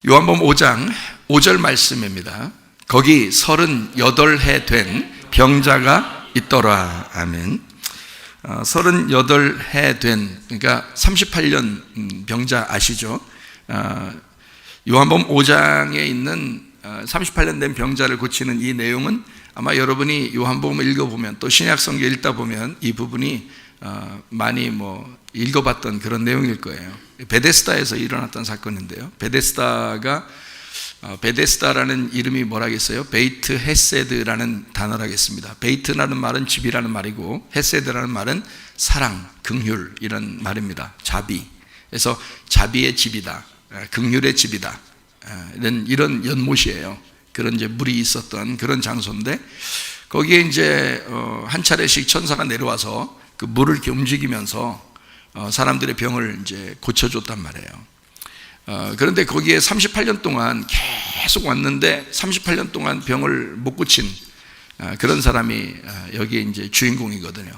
요한복음 5장 5절 말씀입니다. 거기 38해 된 병자가 있더라. 아멘. 38해 된, 그러니까 38년 병자 아시죠? 요한복음 5장에 있는 38년 된 병자를 고치는 이 내용은 아마 여러분이 요한복음을 읽어보면, 또 신약성경 읽다 보면 이 부분이 많이 읽어봤던 그런 내용일 거예요. 베데스다에서 일어났던 사건인데요. 베데스다라는 이름이 뭐라겠어요? 베이트 헤세드라는 단어라겠습니다. 베이트라는 말은 집이라는 말이고, 헤세드라는 말은 사랑, 긍휼 이런 말입니다. 자비. 그래서 자비의 집이다, 긍휼의 집이다, 이런 연못이에요. 그런 이제 물이 있었던 그런 장소인데, 거기에 이제 한 차례씩 천사가 내려와서 그 물을 이렇게 움직이면서 사람들의 병을 이제 고쳐줬단 말이에요. 그런데 거기에 38년 동안 계속 왔는데 38년 동안 병을 못 고친 그런 사람이 여기에 이제 주인공이거든요.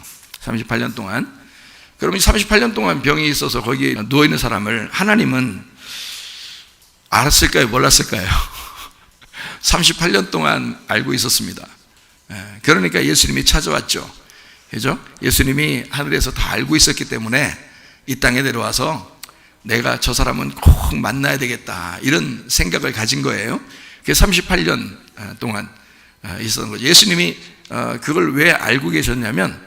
38년 동안. 그러면 38년 동안 병이 있어서 거기에 누워있는 사람을 하나님은 알았을까요? 몰랐을까요? 38년 동안 알고 있었습니다. 그러니까 예수님이 찾아왔죠. 그죠? 예수님이 하늘에서 다 알고 있었기 때문에 이 땅에 내려와서 내가 저 사람은 꼭 만나야 되겠다, 이런 생각을 가진 거예요. 그게 38년 동안 있었던 거죠. 예수님이 그걸 왜 알고 계셨냐면,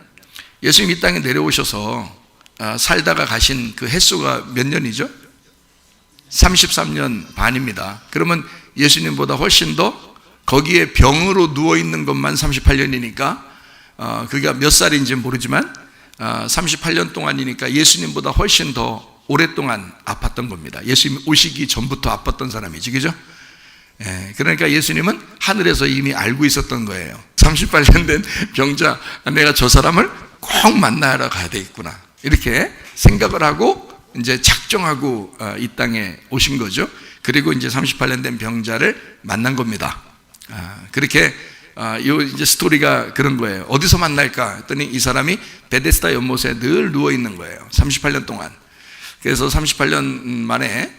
예수님이 이 땅에 내려오셔서 살다가 가신 그 횟수가 몇 년이죠? 33년 반입니다. 그러면 예수님보다 훨씬 더 거기에 병으로 누워있는 것만 38년이니까 그게 몇 살인지 모르지만 38년 동안이니까 예수님보다 훨씬 더 오랫동안 아팠던 겁니다. 예수님 오시기 전부터 아팠던 사람이지, 그죠? 그러니까 예수님은 하늘에서 이미 알고 있었던 거예요. 38년 된 병자, 내가 저 사람을 꼭 만나러 가야 되겠구나, 이렇게 생각을 하고 이제 작정하고 이 땅에 오신 거죠. 그리고 이제 38년 된 병자를 만난 겁니다. 그렇게 이제 스토리가 그런 거예요. 어디서 만날까 했더니 이 사람이 베데스다 연못에 늘 누워 있는 거예요. 38년 동안. 그래서 38년 만에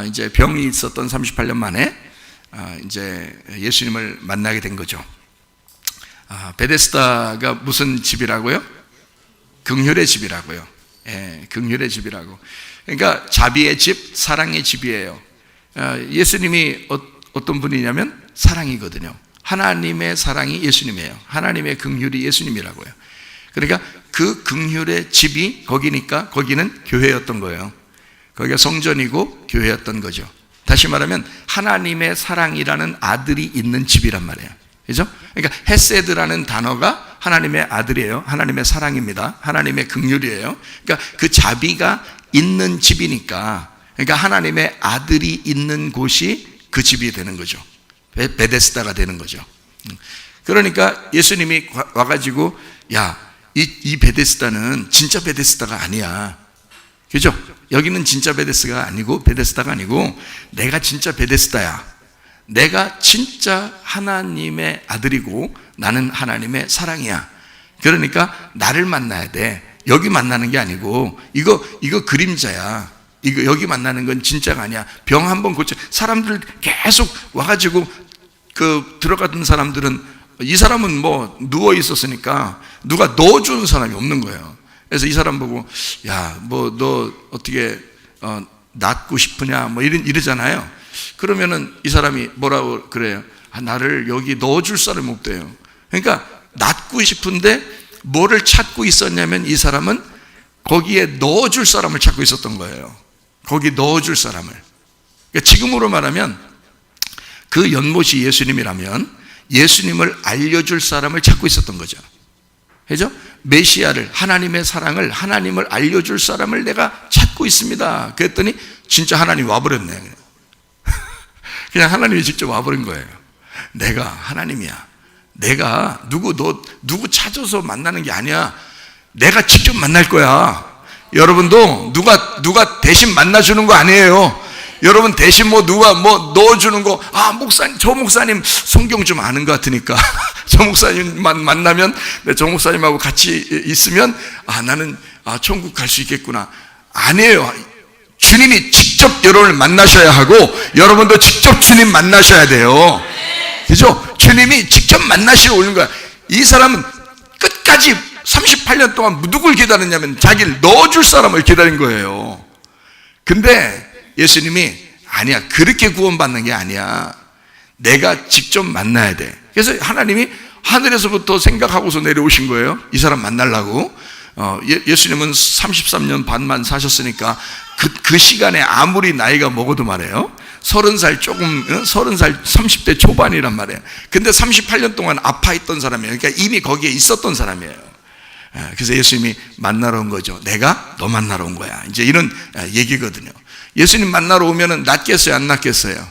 이제 병이 있었던 38년 만에 이제 예수님을 만나게 된 거죠. 베데스다가 무슨 집이라고요? 긍휼의 집이라고요. 긍휼의 집이라고. 그러니까 자비의 집, 사랑의 집이에요. 예수님이 어떤 분이냐면 사랑이거든요. 하나님의 사랑이 예수님이에요. 하나님의 긍휼이 예수님이라고요. 그러니까 그 긍휼의 집이 거기니까 거기는 교회였던 거예요. 거기가 성전이고 교회였던 거죠. 다시 말하면 하나님의 사랑이라는 아들이 있는 집이란 말이에요. 그죠? 그러니까 헤세드라는 단어가 하나님의 아들이에요. 하나님의 사랑입니다. 하나님의 긍휼이에요. 그러니까 그 자비가 있는 집이니까, 그러니까 하나님의 아들이 있는 곳이 그 집이 되는 거죠. 베데스다가 되는 거죠. 그러니까 예수님이 와가지고, 야, 이 베데스다는 진짜 베데스다가 아니야, 그죠? 여기는 진짜 베데스다가 아니고 내가 진짜 베데스다야. 내가 진짜 하나님의 아들이고 나는 하나님의 사랑이야. 그러니까 나를 만나야 돼. 여기 만나는 게 아니고 이거 그림자야. 이거 여기 만나는 건 진짜가 아니야. 병 한번 고쳐. 사람들 계속 와가지고 들어가던 사람들은, 이 사람은 누워 있었으니까 누가 넣어주는 사람이 없는 거예요. 그래서 이 사람 보고, 야, 너 어떻게 낫고 싶으냐, 이러잖아요. 그러면은 이 사람이 뭐라고 그래요? 나를 여기 넣어줄 사람이 없대요. 그러니까 낫고 싶은데 뭐를 찾고 있었냐면, 이 사람은 거기에 넣어줄 사람을 찾고 있었던 거예요. 거기 넣어줄 사람을. 그러니까 지금으로 말하면 그 연못이 예수님이라면 예수님을 알려줄 사람을 찾고 있었던 거죠. 그죠? 메시아를, 하나님의 사랑을, 하나님을 알려줄 사람을 내가 찾고 있습니다. 그랬더니 진짜 하나님이 와버렸네. 그냥 하나님이 직접 와버린 거예요. 내가 하나님이야. 내가 누구 찾아서 만나는 게 아니야. 내가 직접 만날 거야. 여러분도 누가 대신 만나주는 거 아니에요. 여러분 대신 누가 넣어주는 거, 목사님, 저 목사님 성경 좀 아는 것 같으니까 저 목사님만 만나면, 저 목사님하고 같이 있으면 나는 천국 갈 수 있겠구나. 아니에요. 주님이 직접 여러분을 만나셔야 하고 여러분도 직접 주님 만나셔야 돼요. 그죠? 주님이 직접 만나시러 오는 거야. 이 사람은 끝까지 38년 동안 누굴 기다렸냐면 자기를 넣어줄 사람을 기다린 거예요. 근데 예수님이 아니야, 그렇게 구원받는 게 아니야. 내가 직접 만나야 돼. 그래서 하나님이 하늘에서부터 생각하고서 내려오신 거예요. 이 사람 만나려고. 예수님은 33년 반만 사셨으니까 그 시간에 아무리 나이가 먹어도 말이에요, 30살 조금, 30살 30대 초반이란 말이에요. 근데 38년 동안 아파있던 사람이에요. 그러니까 이미 거기에 있었던 사람이에요. 그래서 예수님이 만나러 온 거죠. 내가 너 만나러 온 거야. 이제 이런 얘기거든요. 예수님 만나러 오면은 낫겠어요, 안 낫겠어요?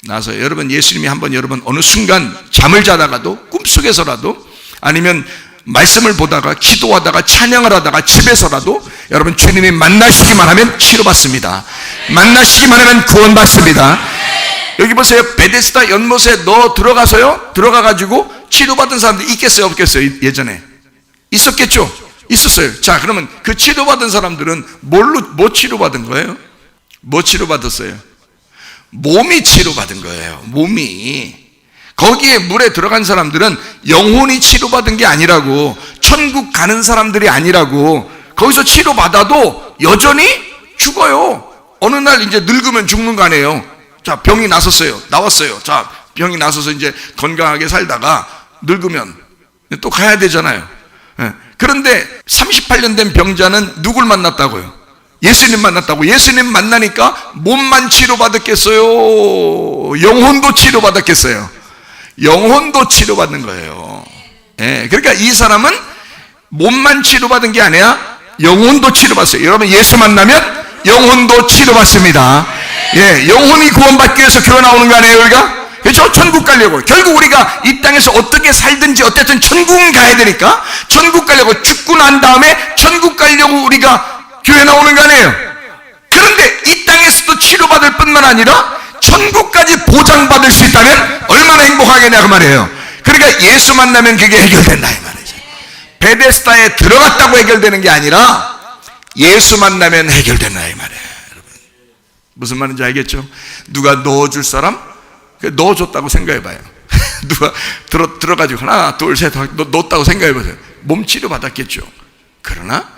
나서 여러분, 예수님이 한번 여러분 어느 순간 잠을 자다가도 꿈속에서라도 아니면 말씀을 보다가 기도하다가 찬양을 하다가 집에서라도 여러분 주님이 만나시기만 하면 치료받습니다. 만나시기만 하면 구원받습니다. 여기 보세요. 베데스다 연못에 너 들어가서요, 들어가가지고 치료받은 사람들 있겠어요, 없겠어요? 예전에 있었겠죠? 있었어요. 자, 그러면 그 치료받은 사람들은 뭐 치료받은 거예요? 뭐 치료받았어요? 몸이 치료받은 거예요. 몸이. 거기에 물에 들어간 사람들은 영혼이 치료받은 게 아니라고, 천국 가는 사람들이 아니라고. 거기서 치료받아도 여전히 죽어요. 어느 날 이제 늙으면 죽는 거 아니에요. 자, 병이 나섰어요. 나왔어요. 자, 병이 나서서 이제 건강하게 살다가 늙으면 또 가야 되잖아요. 그런데 38년 된 병자는 누굴 만났다고요? 예수님 만났다고. 예수님 만나니까 몸만 치료받았겠어요? 영혼도 치료받았겠어요? 영혼도 치료받는 거예요. 그러니까 이 사람은 몸만 치료받은 게 아니라 영혼도 치료받았어요. 여러분, 예수 만나면 영혼도 치료받습니다. 영혼이 구원받기 위해서 교회 나오는 거 아니에요, 우리가? 그렇죠? 천국 가려고. 결국 우리가 이 땅에서 어떻게 살든지 어쨌든 천국은 가야 되니까 천국 가려고, 죽고 난 다음에 천국 가려고 우리가 교회 나오는 거 아니에요? 그런데 이 땅에서도 치료받을 뿐만 아니라 천국까지 보장받을 수 있다면 얼마나 행복하겠냐 그 말이에요. 그러니까 예수 만나면 그게 해결된다 이 말이죠. 베데스다에 들어갔다고 해결되는 게 아니라 예수 만나면 해결된다 이 말이에요. 여러분, 무슨 말인지 알겠죠? 누가 넣어줄 사람? 넣어줬다고 생각해봐요. 누가 들어가지고 하나 둘 셋 넣었다고 생각해보세요. 몸 치료 받았겠죠. 그러나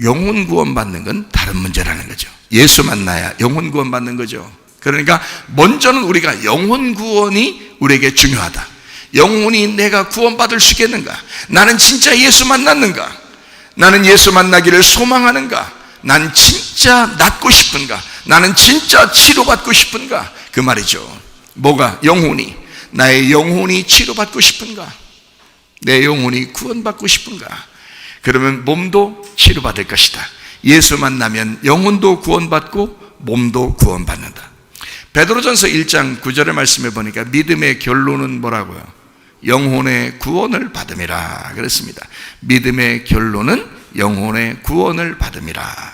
영혼 구원 받는 건 다른 문제라는 거죠. 예수 만나야 영혼 구원 받는 거죠. 그러니까 먼저는 우리가 영혼 구원이 우리에게 중요하다. 영혼이 내가 구원받을 수 있겠는가? 나는 진짜 예수 만났는가? 나는 예수 만나기를 소망하는가? 난 진짜 낫고 싶은가? 나는 진짜 치료받고 싶은가? 그 말이죠. 뭐가? 영혼이. 나의 영혼이 치료받고 싶은가? 내 영혼이 구원받고 싶은가? 그러면 몸도 치료받을 것이다. 예수 만나면 영혼도 구원받고 몸도 구원받는다. 베드로전서 1장 9절의 말씀에 보니까 믿음의 결론은 뭐라고요? 영혼의 구원을 받음이라 그랬습니다. 믿음의 결론은 영혼의 구원을 받음이라.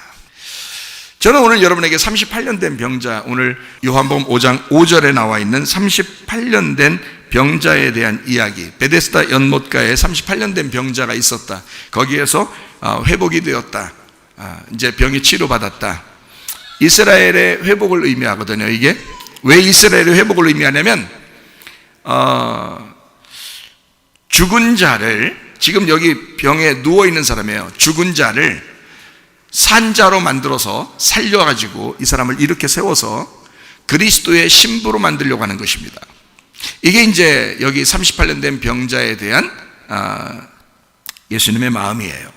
저는 오늘 여러분에게 38년 된 병자, 오늘 요한복음 5장 5절에 나와 있는 38년 된 병자에 대한 이야기, 베데스다 연못가에 38년 된 병자가 있었다. 거기에서 회복이 되었다. 이제 병이 치료받았다. 이스라엘의 회복을 의미하거든요. 이게 왜 이스라엘의 회복을 의미하냐면 죽은 자를, 지금 여기 병에 누워있는 사람이에요. 죽은 자를 산자로 만들어서 살려가지고 이 사람을 이렇게 세워서 그리스도의 신부로 만들려고 하는 것입니다. 이게 이제 여기 38년 된 병자에 대한 예수님의 마음이에요.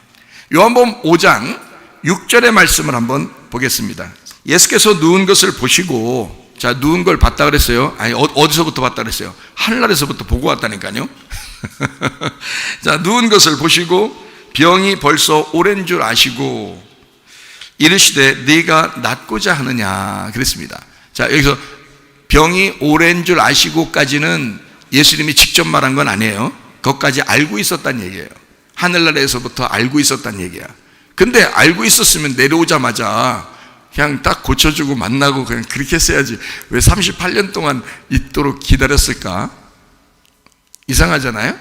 요한복음 5장 6절의 말씀을 한번 보겠습니다. 예수께서 누운 것을 보시고, 자, 누운 걸 봤다 그랬어요? 아니, 어디서부터 봤다 그랬어요? 하늘나라에서부터 보고 왔다니까요. 자, 누운 것을 보시고 병이 벌써 오랜 줄 아시고 이르시되 네가 낫고자 하느냐 그랬습니다. 자, 여기서 병이 오랜 줄 아시고까지는 예수님이 직접 말한 건 아니에요. 그것까지 알고 있었단 얘기예요. 하늘나라에서부터 알고 있었단 얘기야. 근데 알고 있었으면 내려오자마자 그냥 딱 고쳐주고 만나고 그냥 그렇게 했어야지. 왜 38년 동안 있도록 기다렸을까? 이상하잖아요?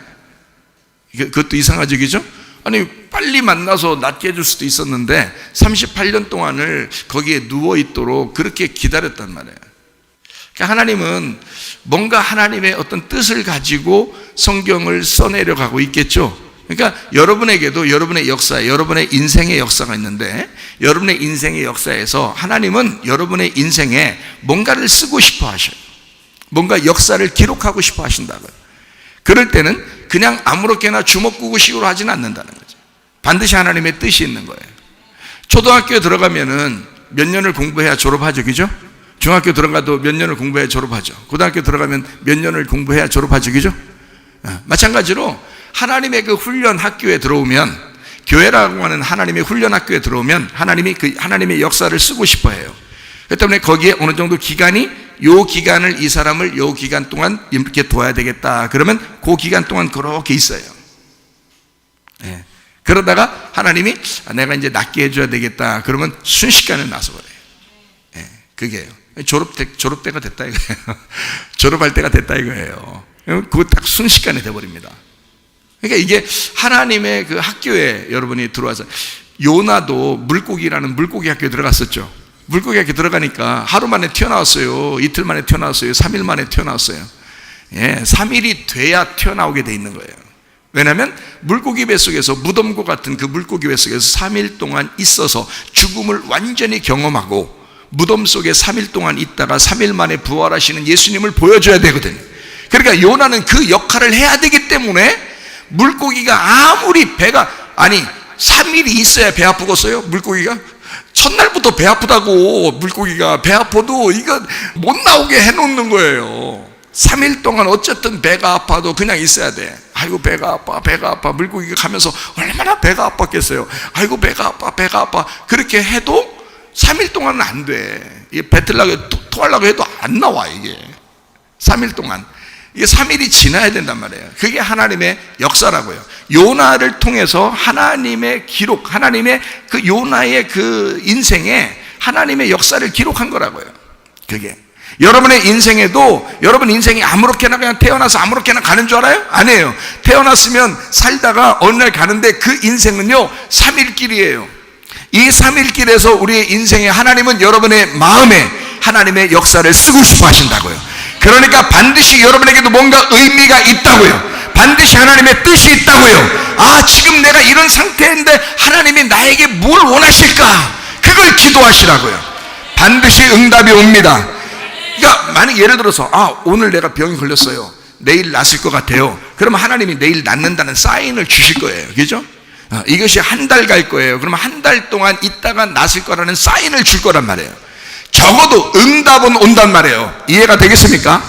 그것도 이상하죠, 그죠? 아니 빨리 만나서 낫게 해줄 수도 있었는데 38년 동안을 거기에 누워있도록 그렇게 기다렸단 말이에요. 그러니까 하나님은 뭔가 하나님의 어떤 뜻을 가지고 성경을 써내려가고 있겠죠. 그러니까 여러분에게도 여러분의 역사, 여러분의 인생의 역사가 있는데, 여러분의 인생의 역사에서 하나님은 여러분의 인생에 뭔가를 쓰고 싶어 하셔요. 뭔가 역사를 기록하고 싶어 하신다고요. 그럴 때는 그냥 아무렇게나 주먹구구식으로 하지는 않는다는 거죠. 반드시 하나님의 뜻이 있는 거예요. 초등학교에 들어가면은 몇 년을 공부해야 졸업하죠, 그죠? 중학교 들어가도 몇 년을 공부해야 졸업하죠. 고등학교 들어가면 몇 년을 공부해야 졸업하죠, 그죠? 마찬가지로 하나님의 그 훈련 학교에 들어오면, 교회라고 하는 하나님의 훈련 학교에 들어오면 하나님이 그 하나님의 역사를 쓰고 싶어 해요. 그렇기 때문에 거기에 어느 정도 기간이, 요 기간을, 이 사람을 요 기간 동안 이렇게 둬야 되겠다 그러면 그 기간 동안 그렇게 있어요. 예. 그러다가 하나님이 내가 이제 낫게 해줘야 되겠다 그러면 순식간에 나서버려요. 예. 그게요. 졸업 때가 됐다 이거예요. 졸업할 때가 됐다 이거예요. 그거 딱 순식간에 돼버립니다. 그러니까 이게 하나님의 그 학교에 여러분이 들어와서, 요나도 물고기라는 물고기 학교에 들어갔었죠. 물고기 학교에 들어가니까 하루 만에 튀어나왔어요. 이틀 만에 튀어나왔어요. 3일 만에 튀어나왔어요. 예, 3일이 돼야 튀어나오게 돼 있는 거예요. 왜냐하면 물고기 뱃속에서, 무덤과 같은 그 물고기 뱃속에서 3일 동안 있어서 죽음을 완전히 경험하고 무덤 속에 3일 동안 있다가 3일 만에 부활하시는 예수님을 보여줘야 되거든요. 그러니까 요나는 그 역할을 해야 되기 때문에, 물고기가 아무리 배가, 아니 3일이 있어야 배 아프겠어요? 물고기가? 첫날부터 배 아프다고, 물고기가 배 아파도 이거 못 나오게 해놓는 거예요. 3일 동안 어쨌든 배가 아파도 그냥 있어야 돼. 아이고 배가 아파, 배가 아파. 물고기가 가면서 얼마나 배가 아팠겠어요. 아이고 배가 아파, 배가 아파. 그렇게 해도 3일 동안은 안 돼. 이게 뱉으려고, 토하려고 해도 안 나와 이게. 3일 동안. 이게 3일이 지나야 된단 말이에요. 그게 하나님의 역사라고요. 요나를 통해서 하나님의 기록, 하나님의 그 요나의 그 인생에 하나님의 역사를 기록한 거라고요. 그게 여러분의 인생에도, 여러분 인생이 아무렇게나 그냥 태어나서 아무렇게나 가는 줄 알아요? 아니에요. 태어났으면 살다가 어느 날 가는데 그 인생은요 3일 길이에요. 이 3일 길에서 우리의 인생에 하나님은 여러분의 마음에 하나님의 역사를 쓰고 싶어 하신다고요. 그러니까 반드시 여러분에게도 뭔가 의미가 있다고요. 반드시 하나님의 뜻이 있다고요. 아, 지금 내가 이런 상태인데 하나님이 나에게 뭘 원하실까? 그걸 기도하시라고요. 반드시 응답이 옵니다. 그러니까 만약 예를 들어서, 아, 오늘 내가 병이 걸렸어요. 내일 낫을 것 같아요. 그러면 하나님이 내일 낫는다는 사인을 주실 거예요. 그죠? 이것이 한 달 갈 거예요. 그러면 한 달 동안 있다가 낫을 거라는 사인을 줄 거란 말이에요. 적어도 응답은 온단 말이에요. 이해가 되겠습니까?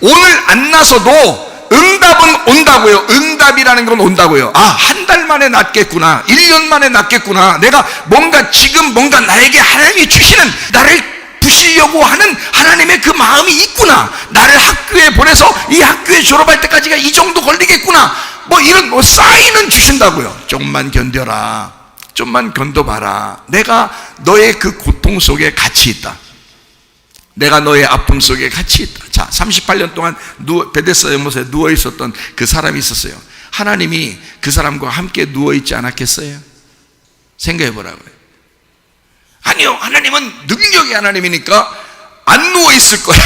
오늘 안 나서도 응답은 온다고요. 응답이라는 건 온다고요. 아, 한 달 만에 낫겠구나, 1년 만에 낫겠구나, 내가 뭔가 지금 뭔가 나에게 하나님이 주시는, 나를 부시려고 하는 하나님의 그 마음이 있구나, 나를 학교에 보내서 이 학교에 졸업할 때까지가 이 정도 걸리겠구나, 뭐 이런 사인은 주신다고요. 조금만 견뎌라, 좀만 견뎌봐라, 내가 너의 그 고통 속에 같이 있다, 내가 너의 아픔 속에 같이 있다. 자, 38년 동안 베데스다 연못에 누워 있었던 그 사람이 있었어요. 하나님이 그 사람과 함께 누워 있지 않았겠어요? 생각해 보라고요. 아니요, 하나님은 능력의 하나님이니까 안 누워 있을 거야.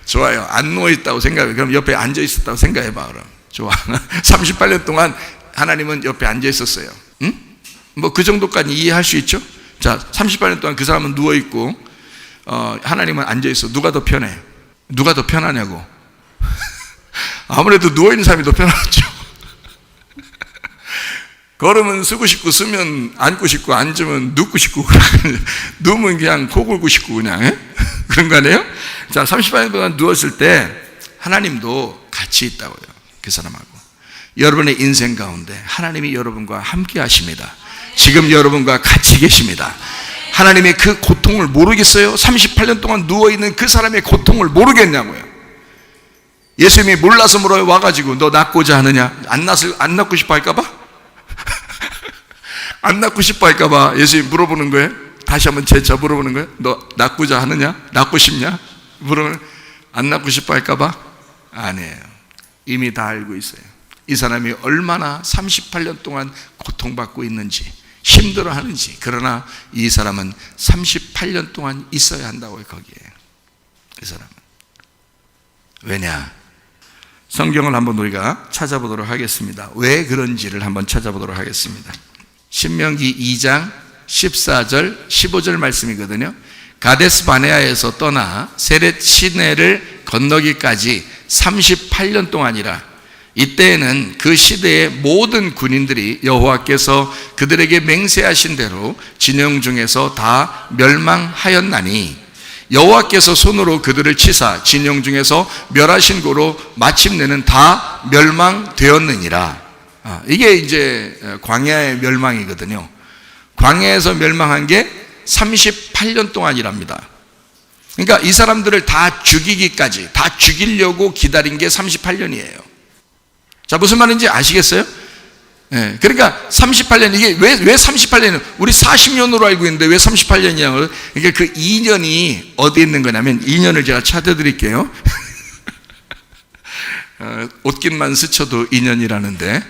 좋아요. 안 누워 있다고 생각해. 그럼 옆에 앉아 있었다고 생각해 봐. 그럼 좋아. 38년 동안 하나님은 옆에 앉아 있었어요. 응? 뭐 그 정도까지 이해할 수 있죠? 자, 38년 동안 그 사람은 누워 있고 하나님은 앉아있어. 누가 더 편해? 누가 더 편하냐고. 아무래도 누워있는 사람이 더 편하죠. 걸으면 쓰고 싶고, 쓰면 앉고 싶고, 앉으면 눕고 싶고, 누우면 그냥 코 골고 싶고, 그냥 그런 거 아니에요? 자, 38년 동안 누웠을 때 하나님도 같이 있다고요. 그 사람하고. 여러분의 인생 가운데 하나님이 여러분과 함께 하십니다. 지금 여러분과 같이 계십니다. 하나님의 그 고통을 모르겠어요? 38년 동안 누워있는 그 사람의 고통을 모르겠냐고요. 예수님이 몰라서 물어요. 와가지고 너 낫고자 하느냐? 안 낫고 싶어 할까봐? 안 낫고 싶어 할까봐 예수님이 물어보는 거예요. 다시 한번 재차 물어보는 거예요. 너 낫고자 하느냐? 낫고 싶냐? 물으면 안 낫고 싶어 할까봐? 아니에요. 이미 다 알고 있어요. 이 사람이 얼마나 38년 동안 고통받고 있는지, 힘들어하는지. 그러나 이 사람은 38년 동안 있어야 한다고요. 거기에 이 사람은. 왜냐? 성경을 한번 우리가 찾아보도록 하겠습니다. 왜 그런지를 한번 찾아보도록 하겠습니다. 신명기 2장 14절 15절 말씀이거든요. 가데스 바네아에서 떠나 세렛 시내를 건너기까지 38년 동안이라. 이때에는 그 시대의 모든 군인들이 여호와께서 그들에게 맹세하신 대로 진영 중에서 다 멸망하였나니 여호와께서 손으로 그들을 치사 진영 중에서 멸하신 고로 마침내는 다 멸망되었느니라. 이게 이제 광야의 멸망이거든요. 광야에서 멸망한 게 38년 동안이랍니다. 그러니까 이 사람들을 다 죽이기까지, 다 죽이려고 기다린 게 38년이에요. 자, 무슨 말인지 아시겠어요? 네, 그러니까 38년, 이게 왜 38년이에요? 우리 40년으로 알고 있는데 왜 38년이냐고. 그러니까 그 2년이 어디 있는 거냐면, 2년을 제가 찾아드릴게요. 옷깃만 스쳐도 2년이라는데.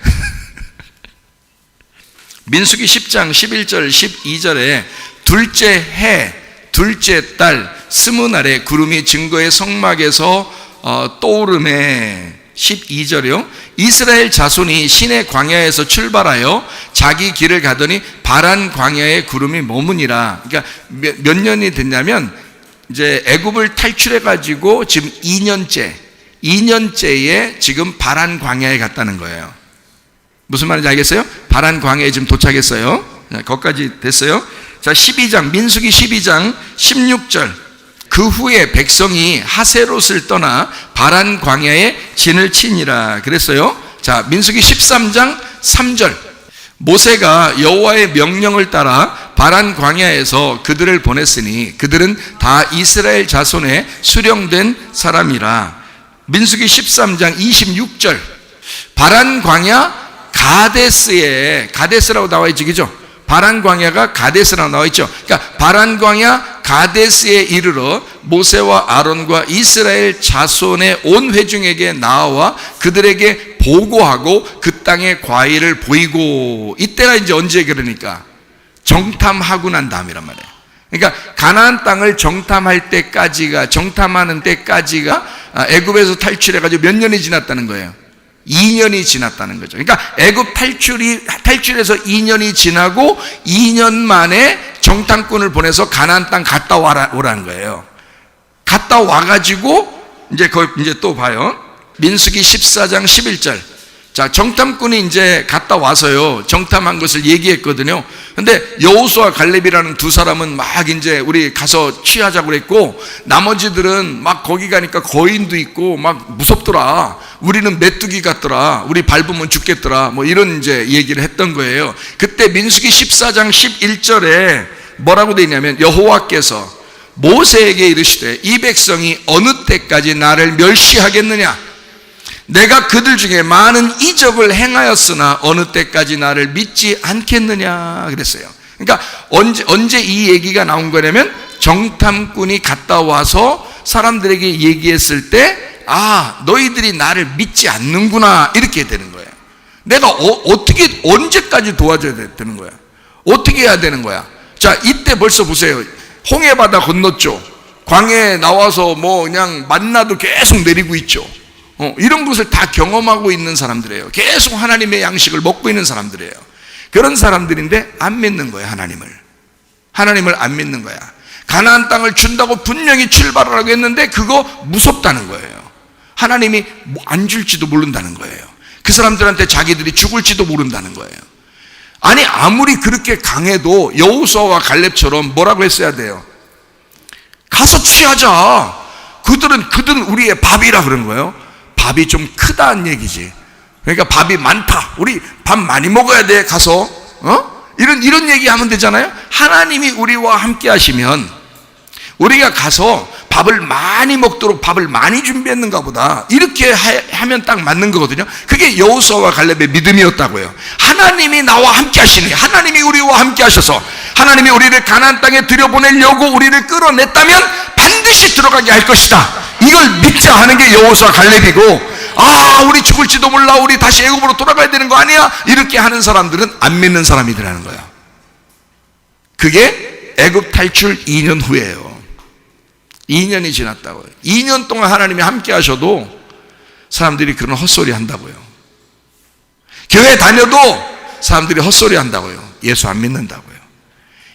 민수기 10장 11절 12절에 둘째 해, 둘째 달, 스무 날에 구름이 증거의 성막에서 떠오르매. 12절이요. 이스라엘 자손이 시내 광야에서 출발하여 자기 길을 가더니 바란 광야에 구름이 머무니라. 그러니까 몇 년이 됐냐면 이제 애굽을 탈출해 가지고 지금 2년째에 지금 바란 광야에 갔다는 거예요. 무슨 말인지 알겠어요? 바란 광야에 지금 도착했어요. 거기까지 됐어요. 자, 12장 민수기 12장 16절. 그 후에 백성이 하세롯을 떠나 바란 광야에 진을 치니라 그랬어요. 자, 민수기 13장 3절. 모세가 여호와의 명령을 따라 바란 광야에서 그들을 보냈으니 그들은 다 이스라엘 자손에 수령된 사람이라. 민수기 13장 26절. 바란 광야 가데스에, 가데스라고 나와 있지, 그죠? 바란 광야가 가데스라고 나와 있죠. 그러니까 바란 광야 가데스에 이르러 모세와 아론과 이스라엘 자손의 온 회중에게 나와 그들에게 보고하고 그 땅의 과일을 보이고. 이때가 이제 언제 그러니까 정탐하고 난 다음이란 말이에요. 그러니까 가나안 땅을 정탐할 때까지가, 정탐하는 때까지가 애굽에서 탈출해가지고 몇 년이 지났다는 거예요. 2년이 지났다는 거죠. 그러니까 애굽 탈출해서 2년이 지나고 2년 만에 정탐꾼을 보내서 가나안 땅 갔다 오라는 거예요. 갔다 와가지고 이제 또 봐요. 민수기 14장 11절. 자, 정탐꾼이 이제 갔다 와서요, 정탐한 것을 얘기했거든요. 근데 여호수아 갈렙이라는 두 사람은 막 이제 우리 가서 취하자고 그랬고, 나머지들은 막 거기 가니까 거인도 있고 막 무섭더라. 우리는 메뚜기 같더라. 우리 밟으면 죽겠더라. 뭐 이런 이제 얘기를 했던 거예요. 그때 민수기 14장 11절에 뭐라고 되어 있냐면, 여호와께서 모세에게 이르시되 이 백성이 어느 때까지 나를 멸시하겠느냐? 내가 그들 중에 많은 이적을 행하였으나 어느 때까지 나를 믿지 않겠느냐 그랬어요. 그러니까 언제 이 얘기가 나온 거냐면, 정탐꾼이 갔다 와서 사람들에게 얘기했을 때, 아, 너희들이 나를 믿지 않는구나, 이렇게 되는 거예요. 내가 어떻게 언제까지 도와줘야 되는 거야? 어떻게 해야 되는 거야? 자, 이때 벌써 보세요. 홍해바다 건넜죠. 광야에 나와서 뭐 그냥 만나도 계속 내리고 있죠. 이런 것을 다 경험하고 있는 사람들이에요. 계속 하나님의 양식을 먹고 있는 사람들이에요. 그런 사람들인데 안 믿는 거예요. 하나님을 안 믿는 거야. 가나안 땅을 준다고 분명히 출발하라고 했는데 그거 무섭다는 거예요. 하나님이 안 줄지도 모른다는 거예요. 그 사람들한테 자기들이 죽을지도 모른다는 거예요. 아니, 아무리 그렇게 강해도 여호수아와 갈렙처럼 뭐라고 했어야 돼요? 가서 취하자. 그들은 우리의 밥이라 그런 거예요. 밥이 좀 크다는 얘기지. 그러니까 밥이 많다. 우리 밥 많이 먹어야 돼. 가서 이런 얘기하면 되잖아요. 하나님이 우리와 함께 하시면 우리가 가서 밥을 많이 먹도록 밥을 많이 준비했는가 보다, 이렇게 하면 딱 맞는 거거든요. 그게 여호수아와 갈렙의 믿음이었다고요. 하나님이 나와 함께 하시니, 하나님이 우리와 함께 하셔서 하나님이 우리를 가나안 땅에 들여보내려고 우리를 끌어냈다면 반드시 들어가게 할 것이다. 이걸 믿자 하는 게 여호수아 갈렙이고, 우리 죽을지도 몰라, 우리 다시 애굽으로 돌아가야 되는 거 아니야? 이렇게 하는 사람들은 안 믿는 사람이라는 거야. 그게 애굽 탈출 2년 후예요. 2년이 지났다고요. 2년 동안 하나님이 함께 하셔도 사람들이 그런 헛소리 한다고요. 교회 다녀도 사람들이 헛소리 한다고요. 예수 안 믿는다고요.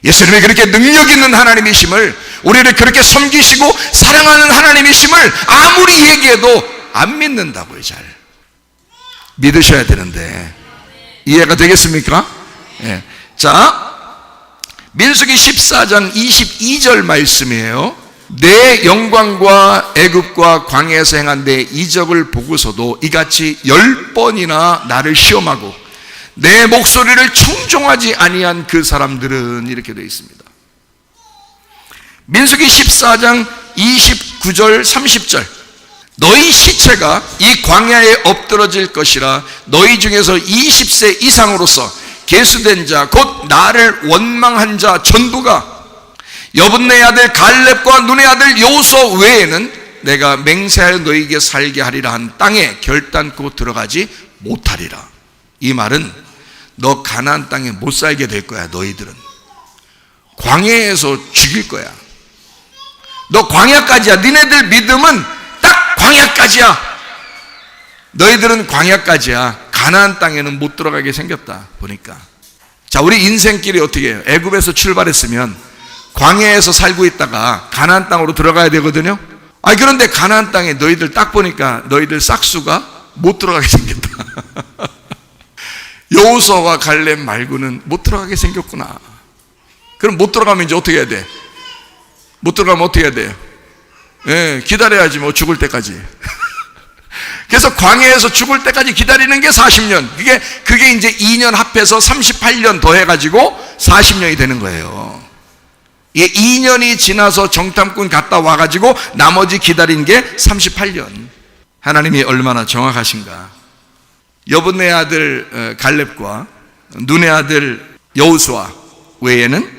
예수님이 그렇게 능력 있는 하나님이심을, 우리를 그렇게 섬기시고 사랑하는 하나님이심을 아무리 얘기해도 안 믿는다고요. 잘 믿으셔야 되는데. 이해가 되겠습니까? 네. 자, 민수기 14장 22절 말씀이에요. 내 영광과 애굽과 광야에서 행한 내 이적을 보고서도 이같이 10번이나 나를 시험하고 내 목소리를 청종하지 아니한 그 사람들은, 이렇게 되어 있습니다. 민수기 14장 29절 30절 너희 시체가 이 광야에 엎드러질 것이라 너희 중에서 20세 이상으로서 계수된 자 곧 나를 원망한 자 전부가 여분네 아들 갈렙과 눈의 아들 여호수아 외에는 내가 맹세하여 너희에게 살게 하리라 한 땅에 결단코 들어가지 못하리라. 이 말은 너 가나안 땅에 못 살게 될 거야. 너희들은 광야에서 죽일 거야. 너 광야까지야. 니네들 믿음은 딱 광야까지야. 너희들은 광야까지야. 가나안 땅에는 못 들어가게 생겼다. 보니까. 자, 우리 인생길이 어떻게 해요? 애굽에서 출발했으면 광야에서 살고 있다가 가나안 땅으로 들어가야 되거든요. 그런데 가나안 땅에 너희들 딱 보니까 너희들 싹수가 못 들어가게 생겼다. 여호수아와 갈렙 말고는 못 들어가게 생겼구나. 그럼 못 들어가면 이제 어떻게 해야 돼? 못 들어가면 어떻게 해야 돼요? 기다려야지 뭐, 죽을 때까지. 그래서 광야에서 죽을 때까지 기다리는 게 40년. 그게 이제 2년 합해서 38년 더 해가지고 40년이 되는 거예요. 이게 2년이 지나서 정탐꾼 갔다 와가지고 나머지 기다린 게 38년. 하나님이 얼마나 정확하신가. 여분네 아들 갈렙과 눈의 아들 여호수아 외에는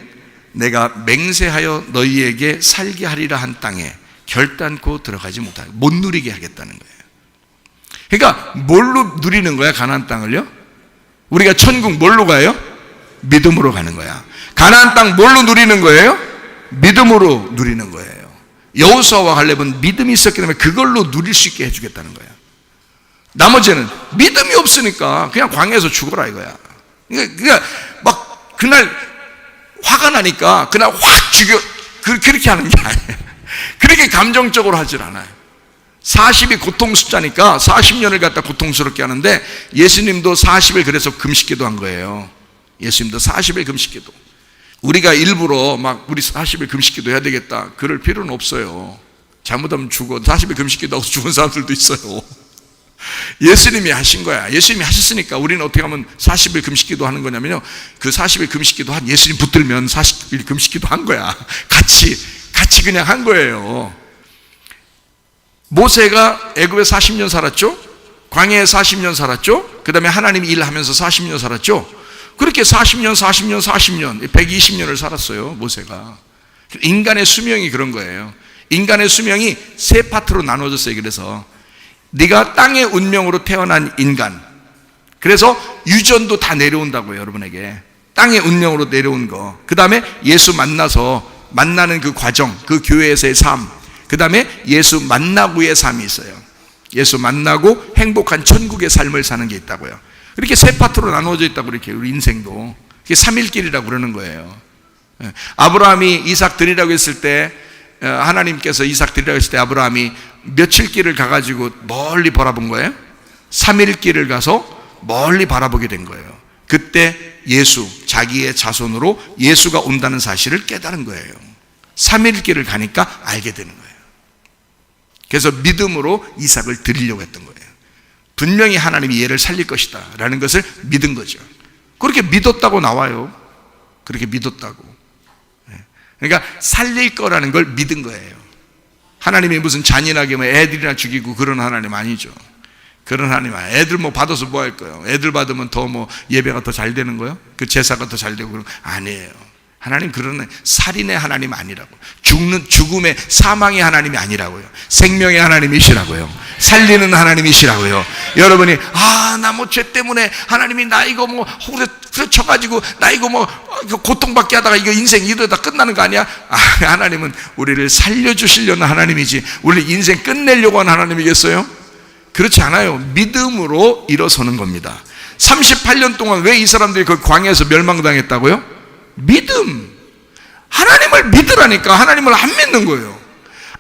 내가 맹세하여 너희에게 살게 하리라 한 땅에 결단코 들어가지 못하게, 못 누리게 하겠다는 거예요. 그러니까 뭘로 누리는 거야? 가나안 땅을요? 우리가 천국 뭘로 가요? 믿음으로 가는 거야. 가나안 땅 뭘로 누리는 거예요? 믿음으로 누리는 거예요. 여호수아와 갈렙은 믿음이 있었기 때문에 그걸로 누릴 수 있게 해주겠다는 거야. 나머지는 믿음이 없으니까 그냥 광야에서 죽어라 이거야. 그러니까 막 그날 화가 나니까 그날 확 죽여, 그렇게 하는 게 아니에요. 그렇게 감정적으로 하질 않아요. 40이 고통 숫자니까 40년을 갖다 고통스럽게 하는데, 예수님도 40일 그래서 금식기도 한 거예요. 예수님도 40일 금식기도. 우리가 일부러 막 우리 40일 금식기도 해야 되겠다, 그럴 필요는 없어요. 잘못하면 죽어. 40일 금식기도 하고 죽은 사람들도 있어요. 예수님이 하신 거야. 예수님이 하셨으니까 우리는 어떻게 하면 40일 금식기도 하는 거냐면요, 그 40일 금식기도 한 예수님 붙들면 40일 금식기도 한 거야. 같이 그냥 한 거예요. 모세가 애굽에 40년 살았죠. 광야에 40년 살았죠. 그 다음에 하나님이 일하면서 40년 살았죠. 그렇게 40년 120년을 살았어요, 모세가. 인간의 수명이 그런 거예요. 인간의 수명이 세 파트로 나눠졌어요. 그래서 네가 땅의 운명으로 태어난 인간, 그래서 유전도 다 내려온다고요, 여러분에게. 땅의 운명으로 내려온 거. 그 다음에 예수 만나는 그 과정, 그 교회에서의 삶, 그 다음에 예수 만나고의 삶이 있어요. 예수 만나고 행복한 천국의 삶을 사는 게 있다고요. 이렇게 세 파트로 나누어져 있다고, 이렇게 우리 인생도. 그게 3일길이라고 그러는 거예요. 아브라함이 이삭 드리라고 했을 때, 하나님께서 이삭 드리라고 했을 때 아브라함이 며칠 길을 가가지고 멀리 바라본 거예요? 3일 길을 가서 멀리 바라보게 된 거예요. 그때 예수, 자기의 자손으로 예수가 온다는 사실을 깨달은 거예요. 3일 길을 가니까 알게 되는 거예요. 그래서 믿음으로 이삭을 드리려고 했던 거예요. 분명히 하나님이 얘를 살릴 것이다 라는 것을 믿은 거죠. 그렇게 믿었다고 나와요. 그렇게 믿었다고. 그러니까 살릴 거라는 걸 믿은 거예요. 하나님이 무슨 잔인하게 뭐 애들이나 죽이고 그런 하나님 아니죠. 그런 하나님 아니에요. 애들 뭐 받아서 뭐 할 거예요? 애들 받으면 더 뭐 예배가 더 잘 되는 거예요? 그 제사가 더 잘 되고 그런 거 아니에요. 하나님 그런 살인의 하나님 아니라고. 죽음의 사망의 하나님이 아니라고요. 생명의 하나님이시라고요. 살리는 하나님이시라고요. 여러분이 나 뭐 죄 때문에 하나님이 나 이거 뭐 후려쳐가지고 나 이거 뭐 고통받게 하다가 이거 인생 이러다 끝나는 거 아니야? 하나님은 우리를 살려주시려는 하나님이지 우리 인생 끝내려고 하는 하나님이겠어요? 그렇지 않아요. 믿음으로 일어서는 겁니다. 38년 동안 왜 이 사람들이 그 광야에서 멸망당했다고요? 믿음. 하나님을 믿으라니까. 하나님을 안 믿는 거예요.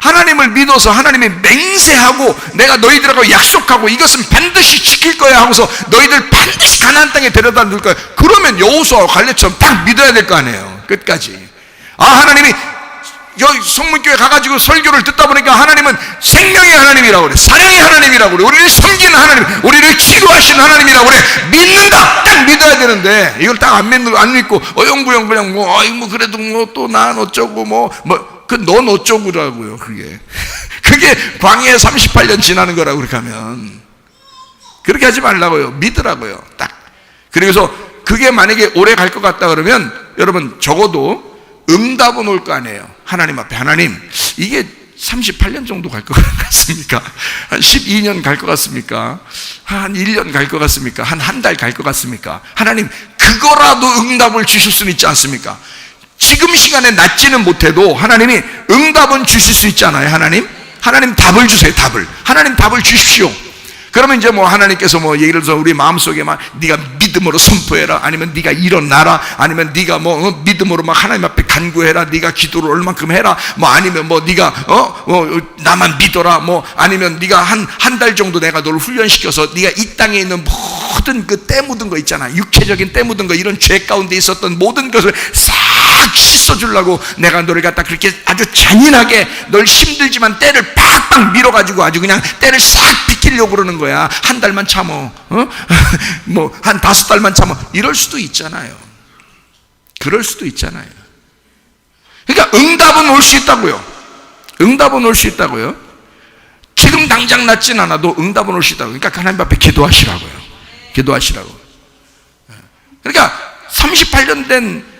하나님을 믿어서 하나님이 맹세하고 내가 너희들하고 약속하고 이것은 반드시 지킬 거야 하고서 너희들 반드시 가나안 땅에 데려다 줄 거야. 그러면 여호수아와 갈렙처럼 딱 믿어야 될 거 아니에요. 끝까지. 하나님이 여기 성문교회 가가지고 설교를 듣다 보니까 하나님은 생명의 하나님이라고 그래. 사랑의 하나님이라고 그래. 우리를 섬기는 하나님, 우리를 치료하시는 하나님이라고 그래. 믿는다! 딱 믿어야 되는데 이걸 딱 안 믿고 어영부영 그냥 뭐 그래도 뭐 또 난 어쩌고 넌 어쩌고라고요. 그게 광야에 38년 지나는 거라고 그렇게 하면. 그렇게 하지 말라고요. 믿으라고요. 딱. 그래서 그게 만약에 오래 갈 것 같다 그러면 여러분 적어도 응답은 올 거 아니에요. 하나님 앞에. 하나님, 이게 38년 정도 갈 것 같습니까? 한 12년 갈 것 같습니까? 한 1년 갈 것 같습니까? 한 달 갈 것 같습니까? 하나님, 그거라도 응답을 주실 수는 있지 않습니까? 지금 시간에 낫지는 못해도 하나님이 응답은 주실 수 있잖아요. 하나님 답을 주세요. 하나님 답을 주십시오. 그러면 이제 하나님께서 예를 들어서 우리 마음속에 네가 믿음으로 선포해라, 아니면 네가 일어나라, 아니면 네가 믿음으로 하나님 앞에 간구해라, 네가 기도를 얼만큼 해라, 아니면 네가 나만 믿어라, 아니면 네가 한 달 정도 내가 너를 훈련시켜서 네가 이 땅에 있는 모든 그 때 묻은 거 있잖아, 육체적인 때 묻은 거, 이런 죄 가운데 있었던 모든 것을 싹 씻어주려고 내가 너를 갖다 그렇게 아주 잔인하게 널 힘들지만 때를 팍팍 밀어가지고 아주 그냥 때를 싹 비키려고 그러는 거야. 한 달만 참어, 한 5달만 참어. 이럴 수도 있잖아요. 그럴 수도 있잖아요. 그러니까 응답은 올 수 있다고요. 응답은 올 수 있다고요. 지금 당장 낫진 않아도 응답은 올 수 있다고. 그러니까 하나님 앞에 기도하시라고요. 기도하시라고. 그러니까 38년 된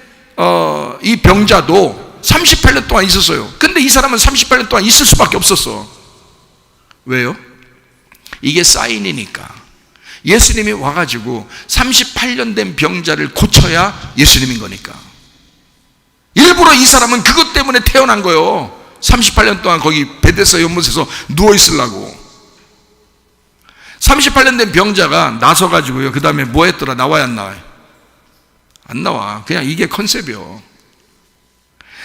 이 병자도 38년 동안 있었어요. 근데 이 사람은 38년 동안 있을 수밖에 없었어. 왜요? 이게 사인이니까. 예수님이 와가지고 38년 된 병자를 고쳐야 예수님인 거니까. 일부러 이 사람은 그것 때문에 태어난 거예요. 38년 동안 거기 베데스다 연못에서 누워있으려고. 38년 된 병자가 나서가지고요, 그 다음에 뭐 했더라? 나와야 안 나와요? 안 나와. 그냥 이게 컨셉이요.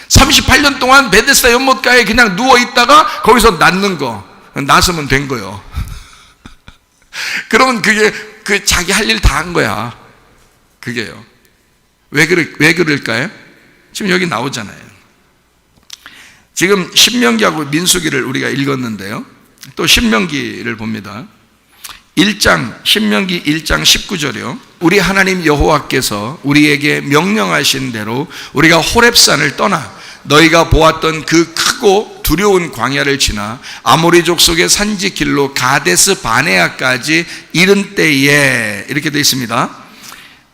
38년 동안 베데스다 연못가에 그냥 누워있다가 거기서 낫는 거, 나서면 된 거요. 그러면 그게 자기 할 일 다 한 거야. 그게요. 왜 그럴까요? 지금 여기 나오잖아요. 지금 신명기하고 민수기를 우리가 읽었는데요, 또 신명기를 봅니다. 신명기 1장 19절이요. 우리 하나님 여호와께서 우리에게 명령하신 대로 우리가 호렙산을 떠나 너희가 보았던 그 크고 두려운 광야를 지나 아모리 족속의 산지 길로 가데스 바네아까지 이른 때에, 이렇게 되어 있습니다.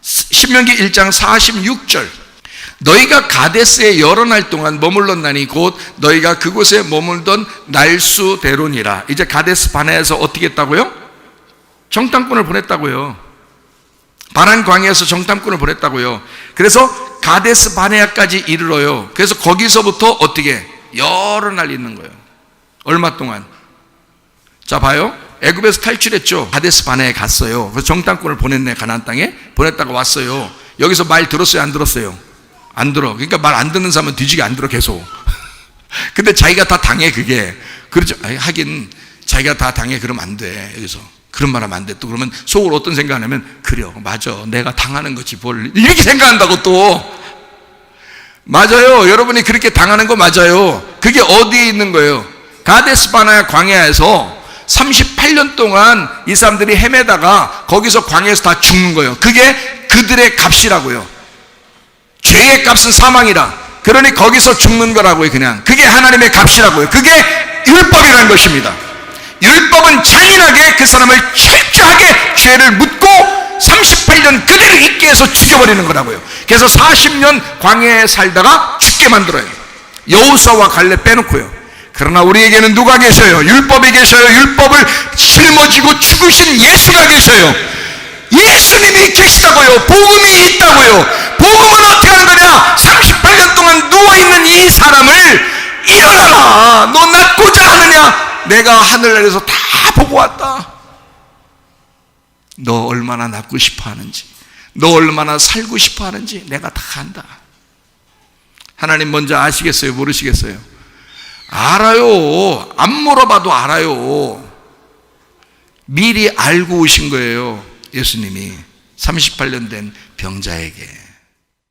신명기 1장 46절. 너희가 가데스에 여러 날 동안 머물렀나니 곧 너희가 그곳에 머물던 날수대로니라. 이제 가데스 바네아에서 어떻게 했다고요? 정탐꾼을 보냈다고요. 바란 광야에서 정탐꾼을 보냈다고요. 그래서 가데스 바네아까지 이르러요. 그래서 거기서부터 어떻게 여러 날 있는 거예요. 얼마 동안? 자, 봐요. 애굽에서 탈출했죠. 가데스 바네아에 갔어요. 그래서 정탐꾼을 보냈네. 가나안 땅에 보냈다가 왔어요. 여기서 말 들었어요? 안 들었어요? 안 들어. 그러니까 말 안 듣는 사람은 뒤지게 안 들어, 계속. 근데 자기가 다 당해. 그게 그렇죠. 하긴 자기가 다 당해. 그러면 안 돼. 여기서 그런 말 하면 안 돼. 또 그러면 속으로 어떤 생각하냐면, 그래요, 맞아, 내가 당하는 거지 뭘, 이렇게 생각한다고. 또 맞아요. 여러분이 그렇게 당하는 거 맞아요. 그게 어디에 있는 거예요? 가데스 바네아 광야에서 38년 동안 이 사람들이 헤매다가 거기서 광야에서 다 죽는 거예요. 그게 그들의 값이라고요. 죄의 값은 사망이라. 그러니 거기서 죽는 거라고요. 그냥 그게 하나님의 값이라고요. 그게 율법이라는 것입니다. 율법은 잔인하게 그 사람을 철저하게 죄를 묻고 38년 그대로 있게 해서 죽여버리는 거라고요. 그래서 40년 광야에 살다가 죽게 만들어요. 여호수아와 갈렙 빼놓고요. 그러나 우리에게는 누가 계셔요? 율법이 계셔요. 율법을 짊어지고 죽으신 예수가 계셔요. 예수님이 계시다고요. 복음이 있다고요. 복음은 어떻게 하는 거냐? 38년 동안 누워있는 이 사람을 일어나라. 너 낫고자 하느냐? 내가 하늘나라에서 다 보고 왔다. 너 얼마나 낫고 싶어 하는지, 너 얼마나 살고 싶어 하는지 내가 다 안다. 하나님 먼저 아시겠어요? 모르시겠어요? 알아요. 안 물어봐도 알아요. 미리 알고 오신 거예요. 예수님이 38년 된 병자에게.